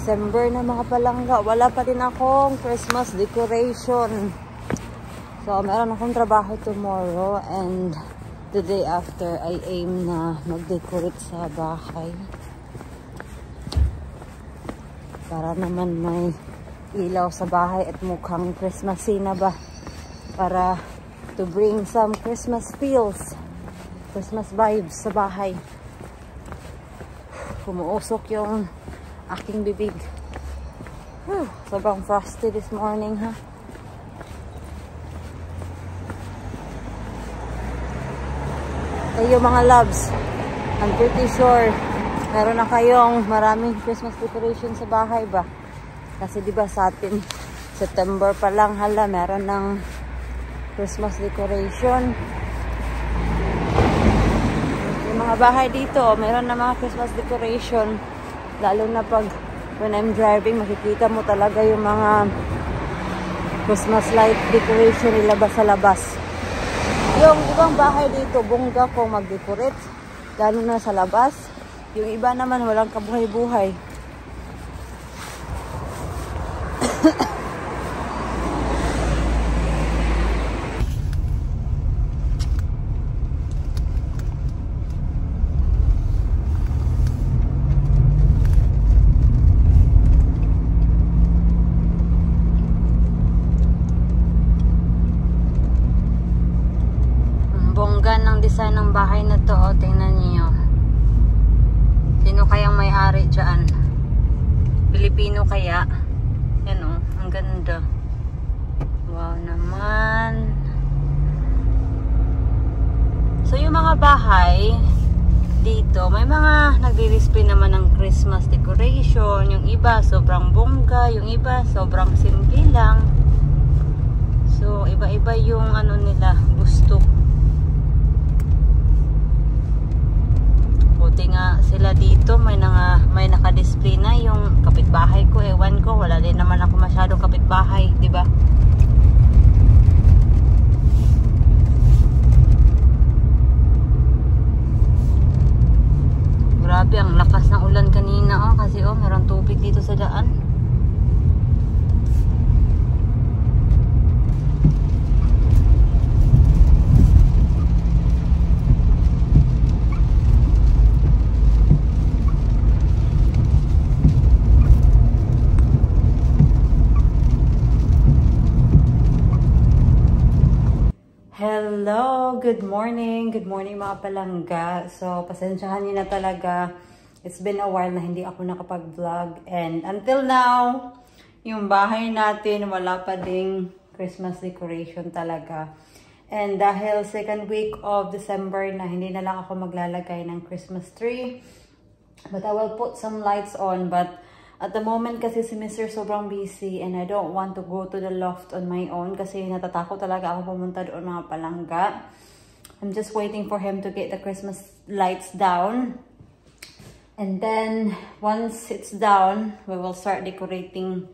December na mga palangga. Wala pa din akong Christmas decoration. So, meron akong trabaho tomorrow and the day after, I aim na mag-decorate sa bahay. Para naman may ilaw sa bahay at mukhang Christmassy na ba. Para to bring some Christmas feels, Christmas vibes sa bahay. Umuusok yung aking bibig. Sobrang frosty this morning, ha? Kayo mga loves, I'm pretty sure meron na kayong maraming Christmas decoration sa bahay ba? Kasi diba sa atin, September pa lang, hala, meron ng Christmas decoration. Yung mga bahay dito, meron na mga Christmas decoration. Lalo na pag when I'm driving, makikita mo talaga yung mga Christmas light decoration nilabas sa labas. Yung ibang bahay dito, bongga kung mag-decorate, lalo na sa labas. Yung iba naman, walang kabuhay-buhay. Ng design ng bahay na to, oh, tingnan niyo. Sino kayang may-ari dyan? Pilipino kaya? Yan, oh, ang ganda. Wow naman. So yung mga bahay dito, may mga nagdi-display naman ng Christmas decoration. Yung iba sobrang bongga, yung iba sobrang simple lang. So iba-iba yung ano nila, gusto. Buti nga sila dito, may naka-display na yung kapitbahay ko. Ewan ko, wala din naman ako masyadong kapitbahay, di ba? Grabe, ang lakas ng ulan kanina, oh, kasi oh, meron tubig dito sa daan. Hello, good morning mga palangga. So, pasensyahan niyo na talaga. It's been a while na hindi ako nakapag-vlog. And until now, yung bahay natin wala pa ding Christmas decoration talaga. And dahil second week of December na hindi na lang ako maglalagay ng Christmas tree. But I will put some lights on. But at the moment kasi si Mr. sobrang busy and I don't want to go to the loft on my own kasi natatakot talaga ako pumunta doon mga palangga. I'm just waiting for him to get the Christmas lights down. And then once it's down, we will start decorating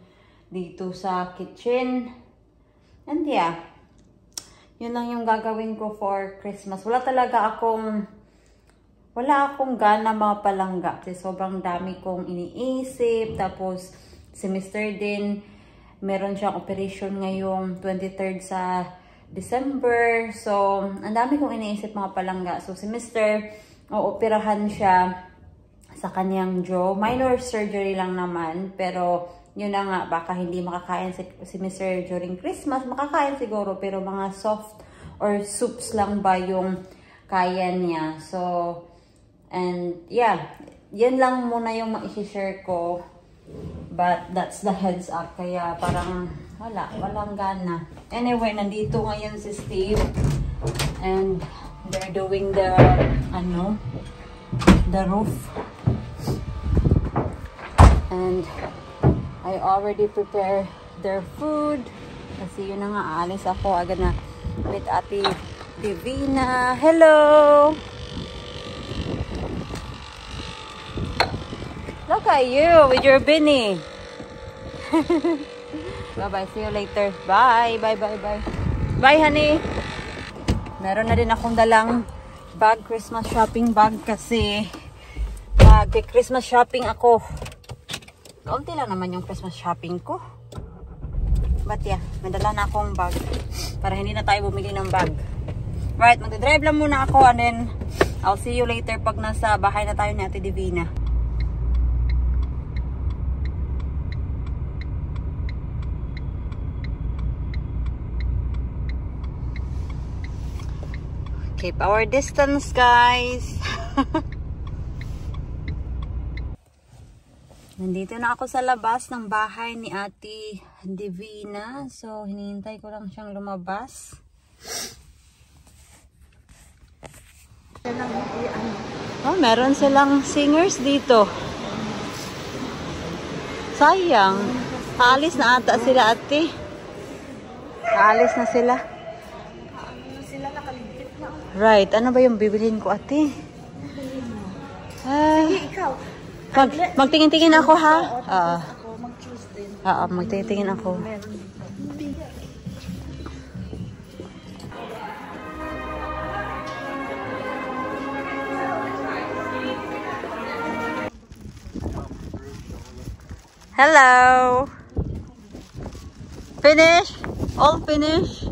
dito sa kitchen. And yeah, yun lang yung gagawin ko for Christmas. Wala akong gana mga palangga kasi sobrang dami kong iniisip. Tapos si Mr. din, meron siyang operation ngayong 23rd sa December. So, ang dami kong iniisip mga palangga. So, si Mr. operahan siya sa kanyang jaw. Minor surgery lang naman. Pero, yun na nga, baka hindi makakain si Mr. during Christmas. Makakain siguro, pero mga soft or soups lang ba yung kaya niya. So, and yeah, yan lang muna yung ma-share ko. But that's the heads up. Kaya parang walang gana. Anyway, nandito ngayon si Steve. And they're doing the roof. And I already prepared their food. Kasi yun na nga, aalis ako. Agad na meet Ate Divina. Hello! Look at you with your beanie. Bye-bye. See you later. Bye. Bye, bye, bye. Bye, honey. Meron na din akong dalang bag, Christmas shopping bag kasi mag-Christmas shopping ako. Kaunti lang naman yung Christmas shopping ko. But yeah, madala na akong bag. Para hindi na tayo bumili ng bag. Right, magdadrive lang muna ako and then I'll see you later pag nasa bahay na tayo ni Ate Divina. Keep our distance, guys. Nandito na ako sa labas ng bahay ni Ate Divina. So, hinihintay ko lang siyang lumabas. Oh, meron silang singers dito. Sayang. Aalis na ata sila, ate. Aalis na sila. Right. Ano ba yung bibilhin ko, ate? Sige, ikaw. Magtingin-tingin ako, ha? Magtingin-tingin ako. Hello. Finish? All finish?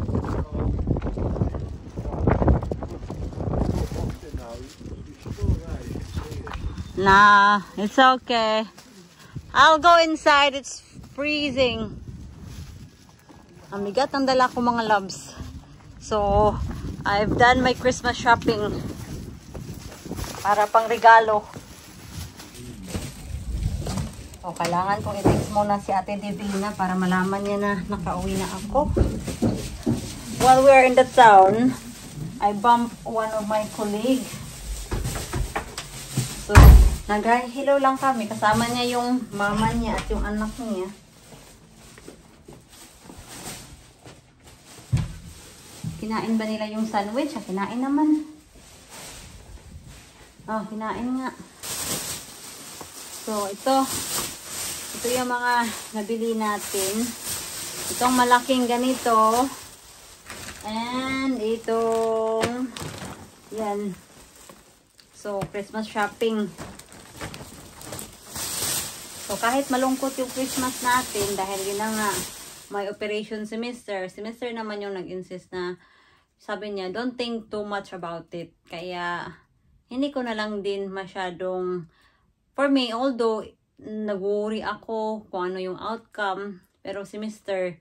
Nah, it's okay. I'll go inside. It's freezing. Ang bigat ang dala ko, mga loves. So, I've done my Christmas shopping para pang regalo. So, kailangan kong i-text muna si Ate Divina para malaman niya na nakauwi na ako. While we are in the town, I bumped one of my colleagues. So, nag-hello lang kami. Kasama niya yung mama niya at yung anak niya. Kinain ba nila yung sandwich? Kinain naman. Oh, kinain nga. So, ito yung mga nabili natin. Itong malaking ganito. And itong yan. So, Christmas shopping. So, kahit malungkot yung Christmas natin, dahil yun na nga, may operation si Mr. Si Mr. naman yung nag-insist na, sabi niya, don't think too much about it. Kaya, hindi ko na lang din masyadong, for me, although, nag-worry ako kung ano yung outcome, pero si Mr.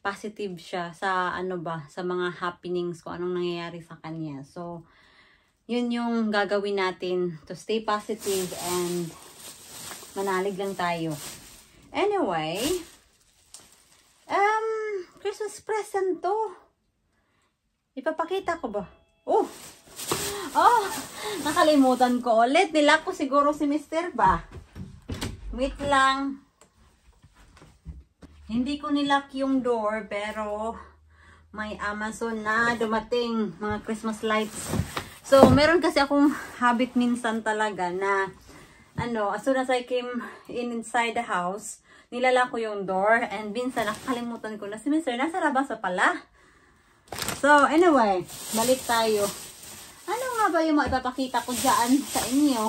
positive siya sa, sa mga happenings, kung anong nangyayari sa kanya. So, yun yung gagawin natin to stay positive and manalig lang tayo. Anyway, Christmas present to. Ipapakita ko ba? Oh, nakalimutan ko ulit. Nilak ko siguro si Mr. ba? Wait lang. Hindi ko nilak yung door pero may Amazon na dumating mga Christmas lights. So, meron kasi akong habit minsan talaga na, as soon as I came inside the house, nilala ko yung door, and minsan nakakalimutan ko na si Mr. nasa labas pala. So, anyway, balik tayo. Ano nga ba yung maipapakita ko dyan sa inyo?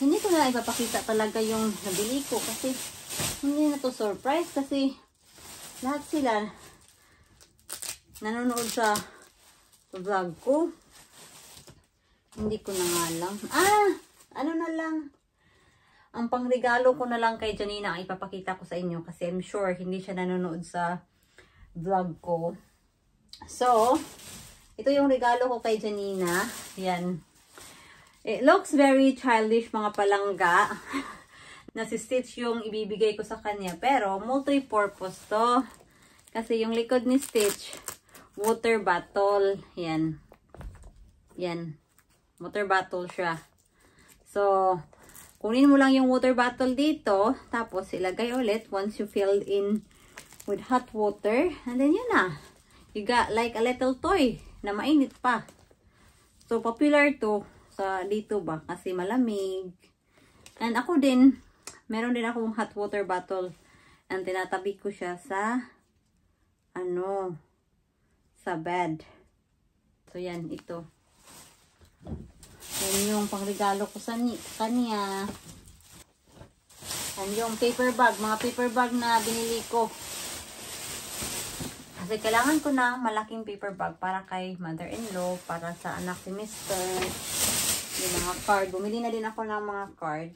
Hindi ko na ipapakita talaga yung nabili ko kasi hindi na to surprise kasi lahat sila nanonood sa vlog ko. Hindi ko na nga lang. Ano na lang. Ang pangregalo ko na lang kay Janina ang ipapakita ko sa inyo kasi I'm sure hindi siya nanonood sa vlog ko. So, ito yung regalo ko kay Janina. Yan. It looks very childish, mga palangga. Nasi-stitch yung ibibigay ko sa kanya. Pero, multi-purpose to. Kasi yung likod ni Stitch, water bottle. Yan. Yan. Water bottle siya. So, kunin mo lang yung water bottle dito. Tapos, ilagay ulit once you filled in with hot water. And then, yun na. You got like a little toy na mainit pa. So, popular to sa dito ba? Kasi malamig. And ako din, meron din akong hot water bottle. And tinatabi ko siya sa sa bed. So, yan. Ito. Yan yung pangregalo ko sa kanya. Yan yung paper bag, mga paper bag na binili ko. Kasi kailangan ko ng malaking paper bag para kay mother-in-law, para sa anak ni Mr. Yung mga card. Bumili na din ako ng mga card.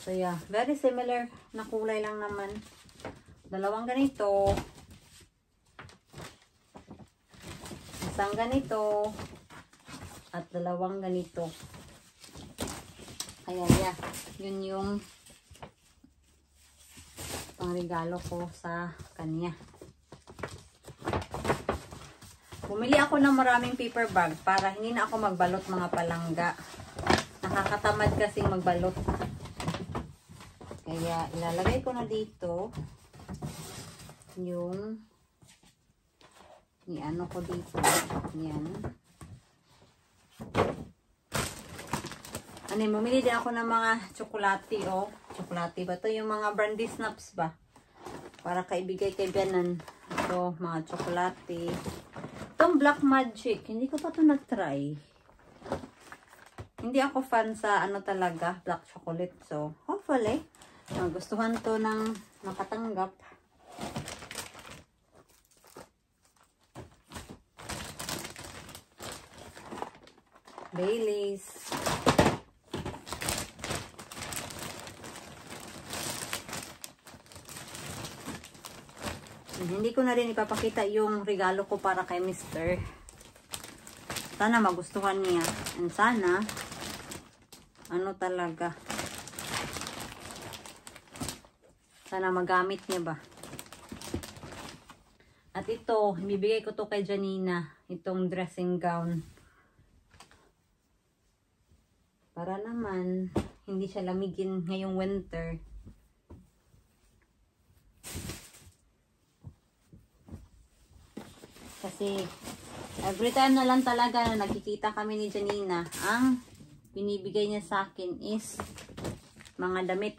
So yeah, very similar na kulay lang naman. Dalawang ganito. Isang ganito. At dalawang ganito. Kaya yeah, yun yung pangregalo ko sa kanya. Bumili ako ng maraming paper bag para hindi na ako magbalot mga palangga. Nakakatamad kasi magbalot. Kaya ilalagay ko na dito yung ano ko dito. Yan. Bumili din ako ng mga tsokolate, oh. Tsokolate ba to? Yung mga brandy snaps ba? Para kaibigay kay Benan. Ito, mga tsokolate. Itong Black Magic, hindi ko pa ito na-try. Hindi ako fan sa ano talaga, black chocolate. So, hopefully, magustuhan to ng makatanggap. Baileys. Hindi ko na rin ipapakita yung regalo ko para kay Mr. Sana magustuhan niya. And sana, ano talaga, sana magamit niya ba. At ito, ibibigay ko to kay Janina. Itong dressing gown. Para naman, hindi siya lamigin ngayong winter. Kasi, every time na lang talaga na nagkikita kami ni Janina, ang binibigay niya sa akin is mga damit.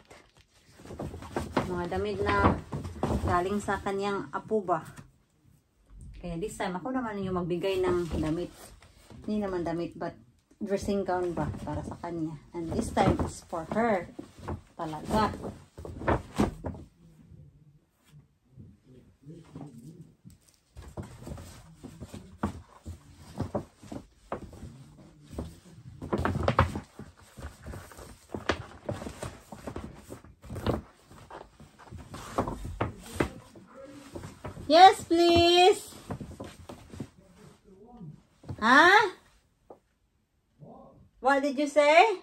Mga damit na galing sa kanyang apo ba. Kaya this time, ako naman yung magbigay ng damit. Hindi naman damit, but dressing gown ba para sa kanya. And this time is for her. Talaga. Yes, please. Huh? What did you say?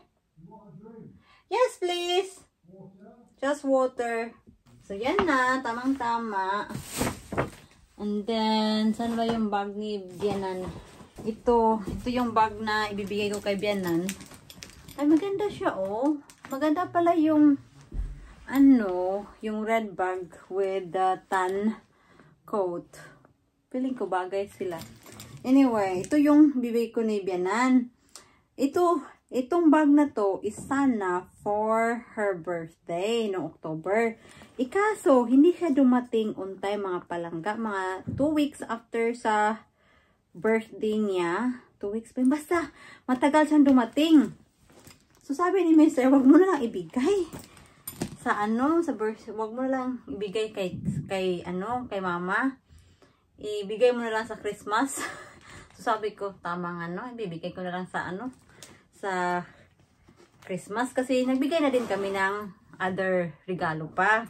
Yes, please. Just water. So, yan na. Tamang-tama. And then, saan ba yung bag ni Bianan? Ito yung bag na ibibigay ko kay Bianan. Ay, maganda siya, oh. Maganda pala yung, yung red bag with the tan coat. Feeling ko bagay sila. Anyway, ito yung bibigay ko ni Bianan. Itong bag na to is sana for her birthday no October. Ikaso, hindi siya dumating on time mga palangga. Mga 2 weeks after sa birthday niya. 2 weeks pa. Basta, matagal siyang dumating. So, sabi ni Mr., wag mo na lang ibigay. Sa birthday, wag mo na lang ibigay kay mama. Ibigay mo na lang sa Christmas. So, sabi ko, tama nga, ibibigay ko na lang sa sa Christmas. Kasi, nagbigay na din kami ng other regalo pa.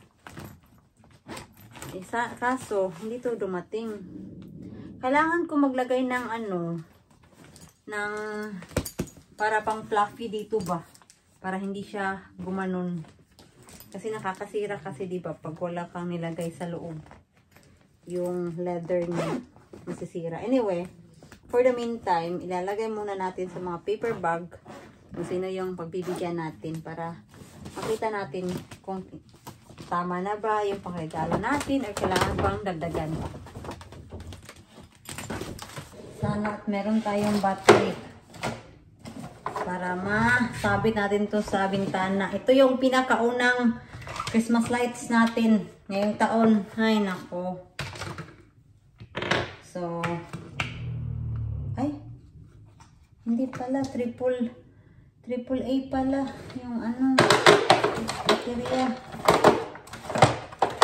Kaso, hindi to dumating. Kailangan ko maglagay ng ng para pang fluffy dito ba? Para hindi siya gumanon. Kasi nakakasira kasi, di ba, pag wala kang nilagay sa loob. Yung leather niya, masisira. Anyway, for the meantime, ilalagay muna natin sa mga paper bag kung sino yung pagbibigyan natin para makita natin kung tama na ba yung pangregalo natin or kailangan bang dagdagan. Sana meron tayong battery para masabit natin to sa bintana. Ito yung pinakaunang Christmas lights natin ngayong taon. Ay, nako. So, Hindi pala, triple A pala. Yung ano, baterya.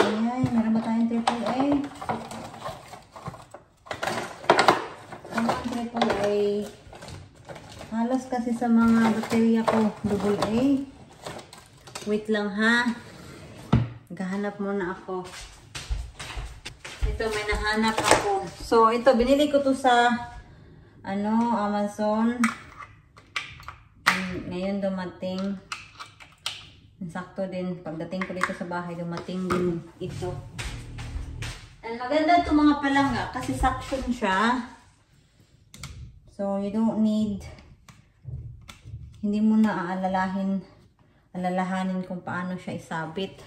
Ayan, meron ba tayong triple A? Ayan, triple A. Halos kasi sa mga baterya ko, double A. Wait lang ha. Naghahanap muna ako. Ito, may nahanap ako. So, ito, binili ko to sa Amazon. Ngayon dumating. Sakto din. Pagdating ko dito sa bahay, dumating din ito. And maganda ito mga palangga kasi suction siya. So, you don't need, hindi mo na alalahanin kung paano siya isabit.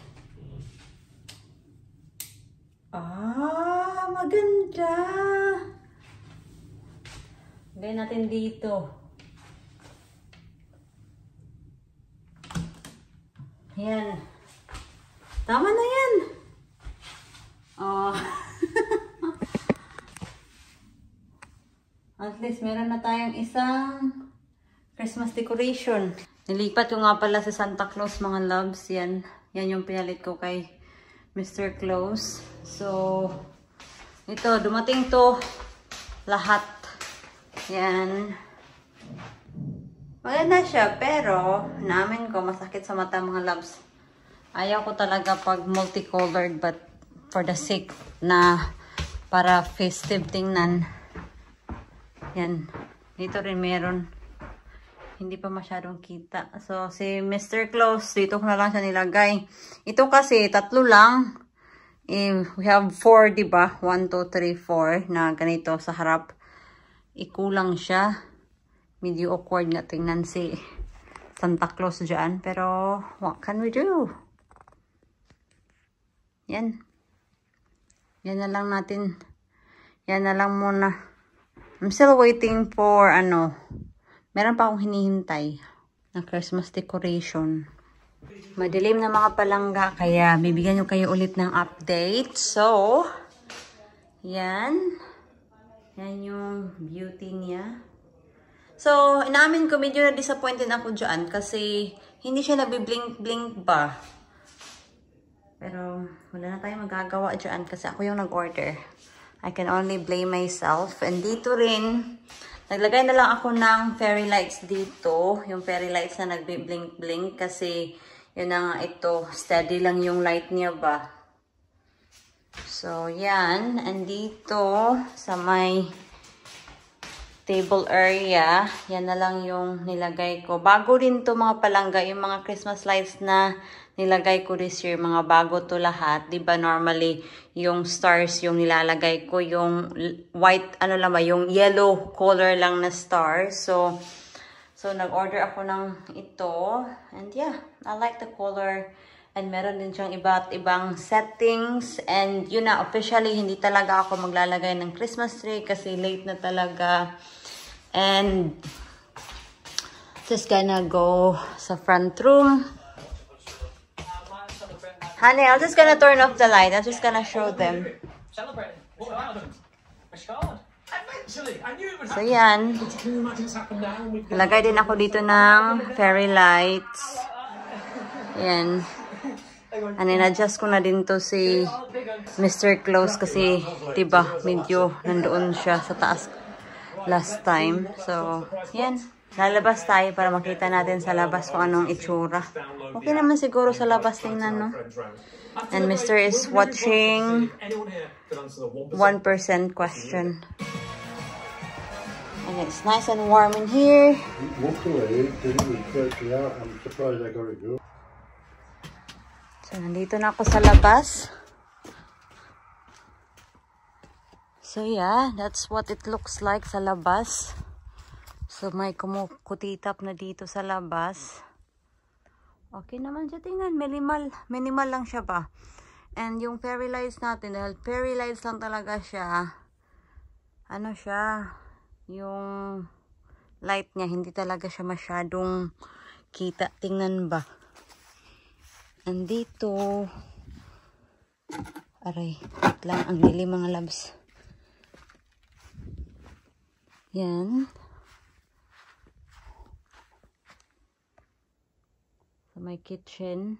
Ah, maganda. Lagay natin dito. Yan. Tama na yan. Oh. At least meron na tayong isang Christmas decoration. Nilipat ko nga pala sa Santa Claus mga loves. Yan. Yan yung pinalit ko kay Mr. Claus. So, ito. Dumating to lahat. Yan. Maganda siya, pero namin ko masakit sa mata mga loves. Ayaw ko talaga pag multicolored, but for the sake na para festive tingnan. Yan. Dito rin meron. Hindi pa masyadong kita. So, si Mr. Claus, dito ko na lang siya nilagay. Ito kasi, 3 lang. We have 4, diba? 1, 2, 3, 4 na ganito sa harap. Ikulang siya. Medyo awkward nga tingnan si Santa Claus dyan. Pero, what can we do? Yan. Yan na lang natin. Yan na lang muna. I'm still waiting for, meron pa akong hinihintay na Christmas decoration. Madilim na mga palangga, kaya bibigyan nyo kayo ulit ng update. So, yan. Yan yung beauty niya. So, inamin ko, medyo na-disappointed ako dyan kasi hindi siya nabiblink-blink ba. Pero, wala na tayong magagawa dyan kasi ako yung nag-order. I can only blame myself. And dito rin, naglagay na lang ako ng fairy lights dito. Yung fairy lights na nagbiblink-blink kasi yun na nga ito. Steady lang yung light niya ba. So, yan. And dito, sa may table area, yan na lang yung nilagay ko. Bago rin to mga palangga, yung mga Christmas lights na nilagay ko this year. Mga bago to lahat. Diba normally, yung stars yung nilalagay ko. Yung white, yung yellow color lang na stars. So nag-order ako ng ito. And yeah, I like the color. And meron din siyang iba't ibang settings. And yun na, officially, hindi talaga ako maglalagay ng Christmas tree kasi late na talaga. And just gonna go sa front room. Honey, I'm just gonna turn off the light. I'm just gonna show them. So, yan. Lagay din ako dito ng fairy lights. Yan. And in-adjust ko na din to si Mr. Claus kasi, diba, medyo nandoon siya sa taas last time. So, yan. Lalabas tayo para makita natin sa labas kung anong itsura. Okay naman siguro sa labas tingnan, no? And Mr. is watching 1% question. And it's nice and warm in here. So, nandito na ako sa labas. So, yeah, that's what it looks like sa labas. So, may kumukutitap na dito sa labas. Okay naman siya. Tingnan, minimal lang siya ba. And yung fairy lights natin, dahil fairy lights lang talaga siya, ano siya, yung light niya, hindi talaga siya masyadong kita. Tingnan ba. And dito, aray, lang ang dilim mga labs. Yan. Sa may kitchen.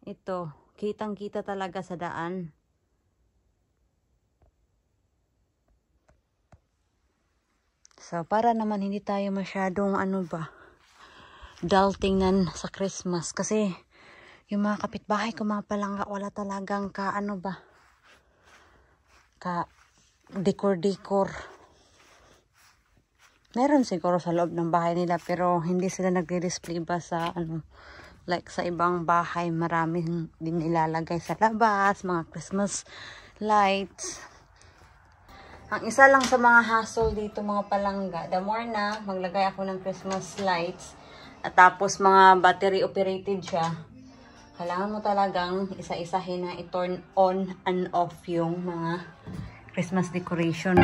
Ito, kitang-kita talaga sa daan. So, para naman hindi tayo masyadong dull tingnan sa Christmas. Kasi, yung mga kapitbahay ko, mga palangga, wala talagang ka decor. Meron siguro sa loob ng bahay nila, pero hindi sila nagdi-display ba sa like sa ibang bahay, maraming din nilalagay sa labas, mga Christmas lights. Ang isa lang sa mga hassle dito mga palangga, the more na maglagay ako ng Christmas lights, at tapos mga battery operated siya, kailangan mo talagang isa-isahin na i-turn on and off yung mga Christmas decoration.